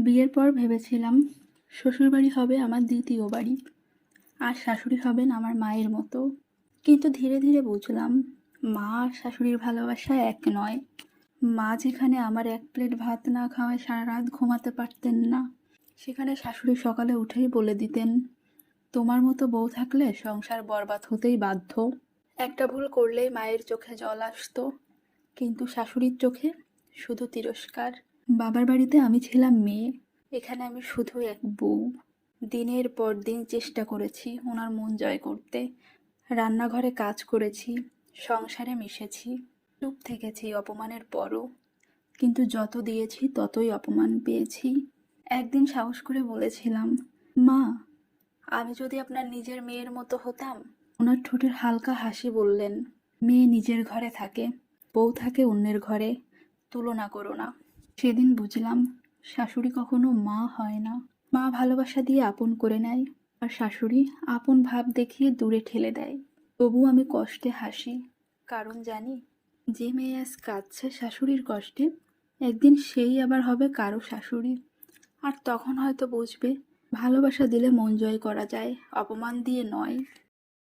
বিয়ের পর ভেবেছিলাম শ্বশুরবাড়ি হবে আমার দ্বিতীয় বাড়ি, আর শাশুড়ি হবেন আমার মায়ের মতো। কিন্তু ধীরে ধীরে বুঝলাম মা আর শাশুড়ির ভালোবাসা এক নয়। মা যেখানে আমার এক প্লেট ভাত না খাওয়ায় সারা রাত ঘুমাতে পারতেন না, সেখানে শাশুড়ি সকালে উঠেই বলে দিতেন, তোমার মতো বউ থাকলে সংসার বরবাদ হতেই বাধ্য। একটা ভুল করলেই মায়ের চোখে জল আসতো, কিন্তু শাশুড়ির চোখে শুধু তিরস্কার। বাবার বাড়িতে আমি ছিলাম মেয়ে, এখানে আমি শুধু এক বউ। দিনের পর দিন চেষ্টা করেছি ওনার মন জয় করতে। রান্নাঘরে কাজ করেছি, সংসারে মিশেছি, চুপ থেকেছি অপমানের পরও। কিন্তু যত দিয়েছি ততই অপমান পেয়েছি। একদিন সাহস করে বলেছিলাম, মা, আমি যদি আপনার নিজের মেয়ের মতো হতাম। ওনার ঠোঁটের হালকা হাসি বললেন, মেয়ে নিজের ঘরে থাকে, বউ থাকে অন্যের ঘরে, তুলনা করো না। সেদিন বুঝলাম শাশুড়ি কখনো মা হয় না। মা ভালোবাসা দিয়ে আপন করে নেয়, আর শাশুড়ি আপন ভাব দেখিয়ে দূরে ঠেলে দেয়। তবু আমি কষ্টে হাসি, কারণ জানি যে মেয়ে আজ কাঁদছে শাশুড়ির কষ্টে, একদিন সেই আবার হবে কারো শাশুড়ি। আর তখন হয়তো বুঝবে ভালোবাসা দিলে মন জয় করা যায়, অপমান দিয়ে নয়।